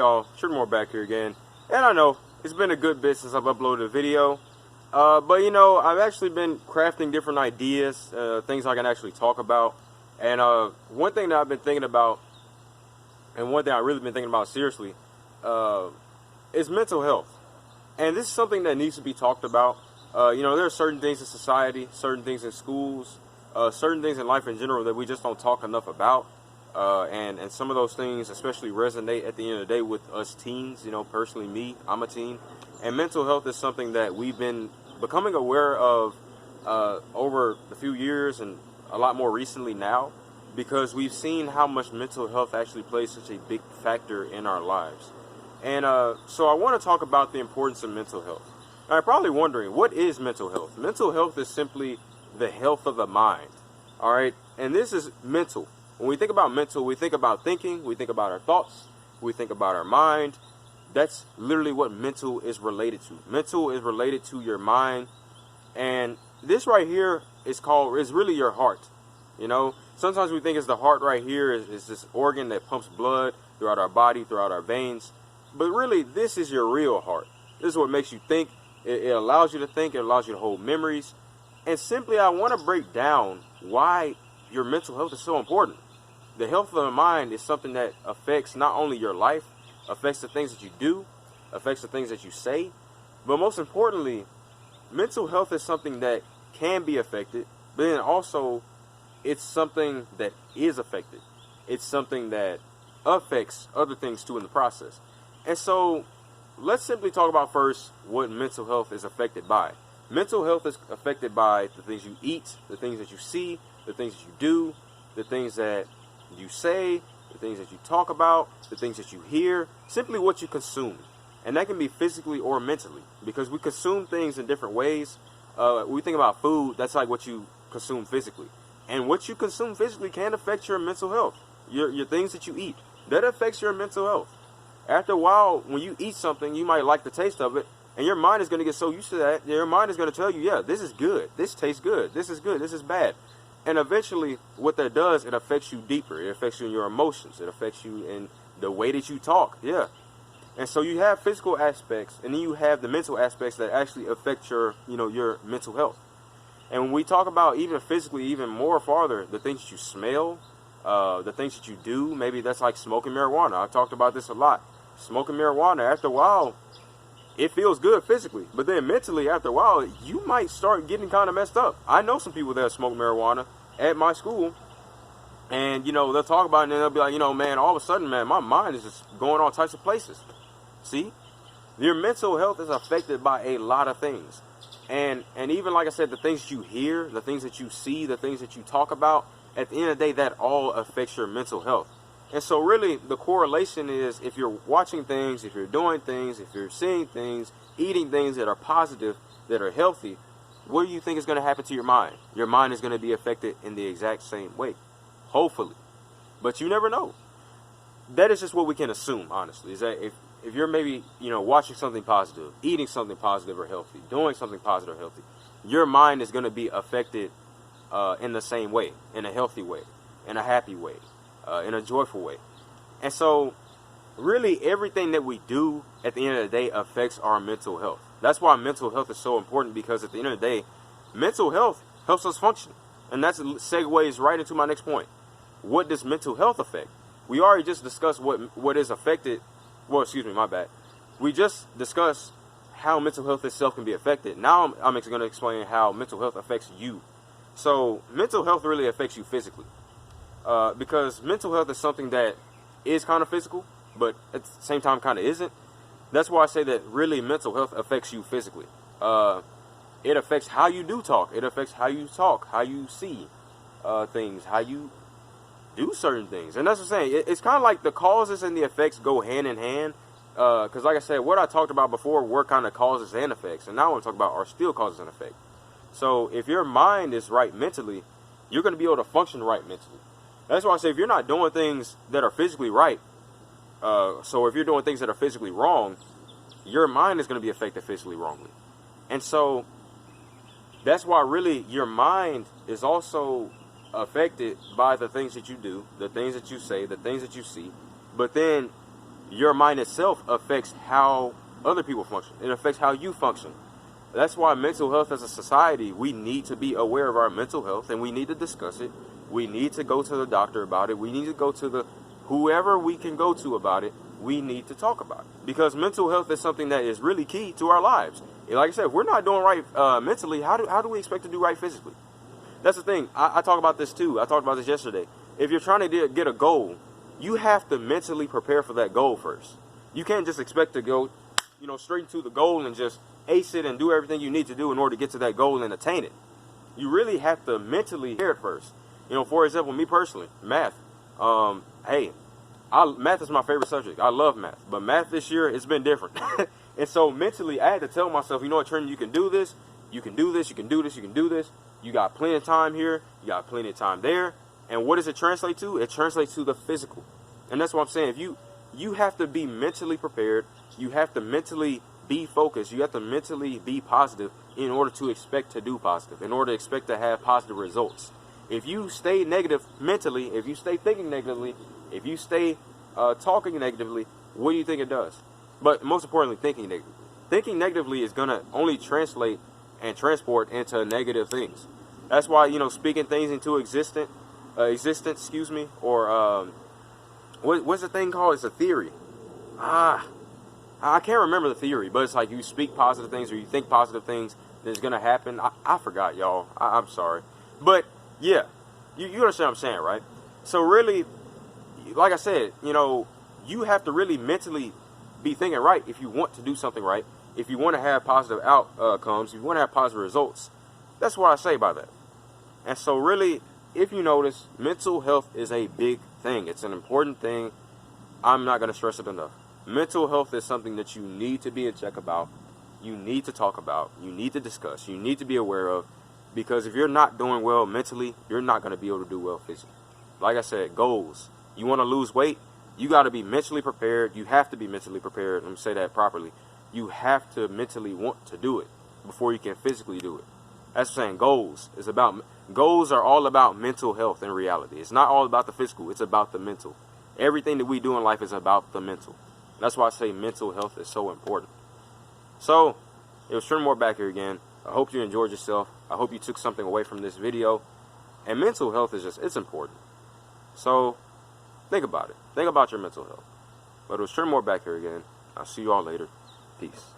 y'all? More back here again. And I know it's been a good bit since I've uploaded a video. But you know, I've actually been crafting different ideas, things I can actually talk about. And one thing that I've been thinking about, and one thing I've really been thinking about seriously, is mental health. And this is something that needs to be talked about. You know, there are certain things in society, certain things in schools, certain things in life in general that we just don't talk enough about. And some of those things especially resonate at the end of the day with us teens. You know, personally me, I'm a teen. And mental health is something that we've been becoming aware of over the few years and a lot more recently now, because we've seen how much mental health actually plays such a big factor in our lives. And so I want to talk about the importance of mental health. Now, you're probably wondering, what is mental health? Mental health is simply the health of the mind. All right. And this is mental. When we think about mental, we think about thinking, we think about our thoughts, we think about our mind. That's literally what mental is related to. Mental is related to your mind. And this right here is really your heart. You know, sometimes we think it's the heart right here is this organ that pumps blood throughout our body, throughout our veins. But really, this is your real heart. This is what makes you think. It allows you to think. It allows you to hold memories. And simply, I want to break down why your mental health is so important. The health of the mind is something that affects not only your life, affects the things that you do, affects the things that you say, but most importantly, mental health is something that can be affected, but then also it's something that is affected. It's something that affects other things too in the process. And so let's simply talk about first what mental health is affected by. Mental health is affected by the things you eat, the things that you see, the things that you do, the things that you say, the things that you talk about, the things that you hear, simply what you consume. And that can be physically or mentally, because we consume things in different ways. We think about food, that's like what you consume physically. And what you consume physically can affect your mental health. Your things that you eat, that affects your mental health. After a while, when you eat something, you might like the taste of it, and your mind is going to get so used to that, your mind is going to tell you, yeah, this is good, this tastes good, this is good, this is bad. And eventually, what that does, it affects you deeper. It affects you in your emotions. It affects you in the way that you talk. Yeah. And so you have physical aspects, and then you have the mental aspects that actually affect your mental health. And when we talk about even physically, even more farther, the things that you smell, the things that you do, maybe that's like smoking marijuana. I've talked about this a lot. Smoking marijuana, after a while, it feels good physically, but then mentally, after a while, you might start getting kind of messed up. I know some people that smoke marijuana at my school, and, you know, they'll talk about it, and they'll be like, you know, man, all of a sudden, man, my mind is just going all types of places. See? Your mental health is affected by a lot of things. And even, like I said, the things you hear, the things that you see, the things that you talk about, at the end of the day, that all affects your mental health. And so really, the correlation is if you're watching things, if you're doing things, if you're seeing things, eating things that are positive, that are healthy, what do you think is going to happen to your mind? Your mind is going to be affected in the exact same way, hopefully. But you never know. That is just what we can assume, honestly, is that if you're maybe, you know, watching something positive, eating something positive or healthy, doing something positive or healthy, your mind is going to be affected in the same way, in a healthy way, in a happy way, in a joyful way. And so really everything that we do at the end of the day affects our mental health. That's why mental health is so important, because at the end of the day, mental health helps us function. And that segues right into my next point. What does mental health affect? We already just discussed what is affected. Well, excuse me, my bad. We just discussed how mental health itself can be affected. Now I'm going to explain how mental health affects you. So mental health really affects you physically. Because mental health is something that is kind of physical, but at the same time kind of isn't. That's why I say that really mental health affects you physically. It affects how you do talk. It affects how you talk, how you see things, how you do certain things. And that's what I'm saying. It's kind of like the causes and the effects go hand in hand. Because like I said, what I talked about before were kind of causes and effects. And now what I'm talking about are still causes and effects. So if your mind is right mentally, you're going to be able to function right mentally. That's why I say if you're not doing things that are physically right, so if you're doing things that are physically wrong, your mind is going to be affected physically wrongly. And so that's why really your mind is also affected by the things that you do, the things that you say, the things that you see. But then your mind itself affects how other people function. It affects how you function. That's why mental health as a society, we need to be aware of our mental health and we need to discuss it. We need to go to the doctor about it. We need to go to the whoever we can go to about it. We need to talk about it because mental health is something that is really key to our lives. Like I said, if we're not doing right mentally, how do we expect to do right physically? That's the thing. I talk about this too. I talked about this yesterday. If you're trying to get a goal, you have to mentally prepare for that goal first. You can't just expect to go, straight into the goal and just ace it and do everything you need to do in order to get to that goal and attain it. You really have to mentally prepare it first. For example, me personally, math. Math is my favorite subject. I love math. But math this year, it's been different. And so mentally, I had to tell myself, you know what, Trenton, you can do this. You can do this. You can do this. You can do this. You got plenty of time here. You got plenty of time there. And what does it translate to? It translates to the physical. And that's what I'm saying. If you have to be mentally prepared. You have to mentally be focused. You have to mentally be positive in order to expect to do positive, in order to expect to have positive results. If you stay negative mentally, if you stay thinking negatively, if you stay talking negatively, what do you think it does? But most importantly, thinking negatively. Thinking negatively is going to only translate and transport into negative things. That's why, speaking things into existence, or what's the thing called? It's a theory. I can't remember the theory, but it's like you speak positive things or you think positive things, then it's going to happen. I forgot, y'all. I'm sorry. But, yeah, you understand what I'm saying, right? So, really, like I said, you have to really mentally be thinking right if you want to do something right, if you want to have positive outcomes, if you want to have positive results. That's what I say by that. And so, really, if you notice, mental health is a big thing. It's an important thing. I'm not going to stress it enough. Mental health is something that you need to be in check about. You need to talk about. You need to discuss. You need to be aware of. Because if you're not doing well mentally, you're not going to be able to do well physically. Like I said, goals. You want to lose weight? You got to be mentally prepared. You have to be mentally prepared. Let me say that properly. You have to mentally want to do it before you can physically do it. That's what I'm saying. Goals are all about mental health in reality. It's not all about the physical. It's about the mental. Everything that we do in life is about the mental. That's why I say mental health is so important. So, it was Trenton Moore back here again. I hope you enjoyed yourself. I hope you took something away from this video. And mental health is it's important. So, think about it. Think about your mental health. But it was Trenton Moore back here again. I'll see you all later. Peace.